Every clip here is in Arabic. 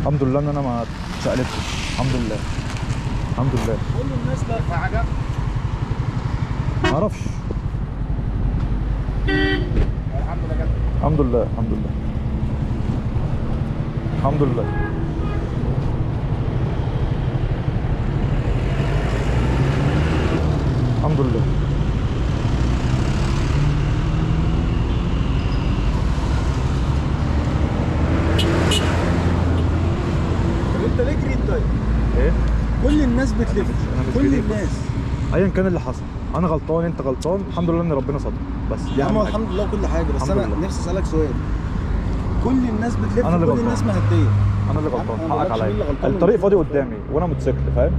الحمد لله ان انا ما اتشقلبتش. الحمد لله الحمد لله. كل الناس لا في حاجه ما اعرفش. الحمد لله جت. الحمد لله الحمد لله الحمد لله. الحمد لله. طب انت ليه جريت طيب؟ ايه؟ كل الناس بتلف. أنا مش كل جديد. الناس. ايا كان اللي حصل، انا غلطان انت غلطان، الحمد لله ان ربنا صدق. بس دي يا عم اهم حاجه. الحمد لله وكل حاجه، بس الحمد انا لله. نفسي اسالك سؤال. كل الناس بتلف أنا اللي وكل غلطان. الناس مهديه. انا اللي غلطان، أنا ما حقك بقولكش مين اللي عليا. غلطان الطريق ومين فاضي اللي غلطان. قدامي وانا موتوسيكل، فاهم؟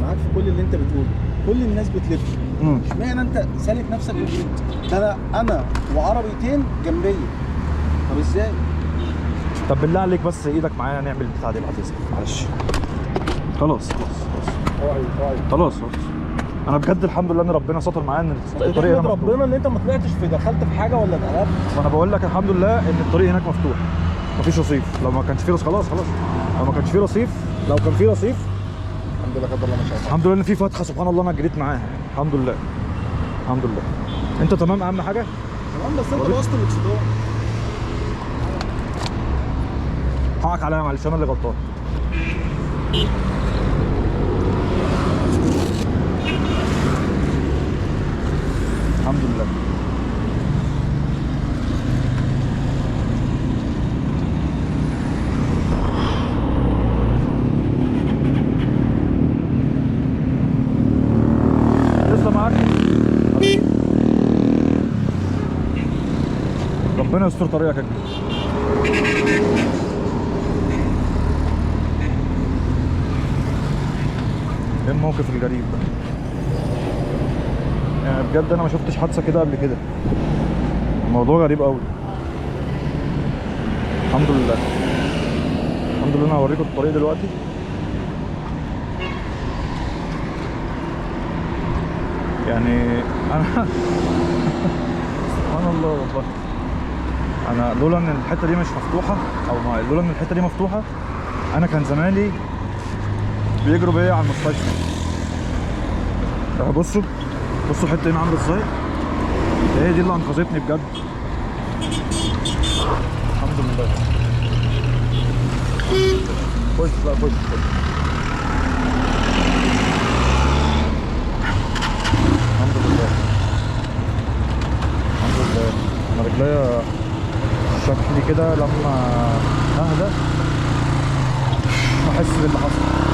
معاك في كل اللي انت بتقوله. كل الناس بتلف. امم اشمعنى انت سالك نفسك وجريت؟ ده انا وعربيتين جنبيه. طب ازاي؟ طب بالله عليك بس ايدك معايا نعمل البتاع دي بعد اذنك، معلش. خلاص خلاص. انا بجد الحمد لله ان ربنا ستر معايا ان الطريق هنا تحمد مفتوح. ربنا ان انت ما طلعتش في دخلت في حاجه ولا اتقلبت. فانا بقول لك الحمد لله ان الطريق هناك مفتوح، مفيش رصيف. لو ما كانش فيه رصيف خلاص. لو ما كانش فيه رصيف، لو كان فيه رصيف الحمد لله قدر الله ما شاء الله. الحمد لله ان في فتحه، سبحان الله انا جريت معاها. الحمد لله الحمد لله. انت تمام، اهم حاجه. تمام، بس انت بوظت الاكسدام. حقك عليا معلش، انا اللي غلطان. الحمد لله. لسه معاك حبيبي. ربنا يستر طريقك يا كبير. ايه الموقف الغريب ده؟ يعني بجد انا ما شفتش حادثه كده قبل كده. الموضوع غريب قوي. الحمد لله الحمد لله. انا هوريكم الطريق دلوقتي. يعني انا سبحان الله والله. انا لولا ان الحته دي مش مفتوحه، لولا ان الحته دي مفتوحه، انا كان زماني بيجروا بيا على المستشفى. بصوا الحته هنا عامله ازاي. هي دي اللي انقذتني بجد. الحمد لله. خش لا خش. الحمد لله الحمد لله. انا رجليا شكلي كده لما اهدى احس باللي حصل.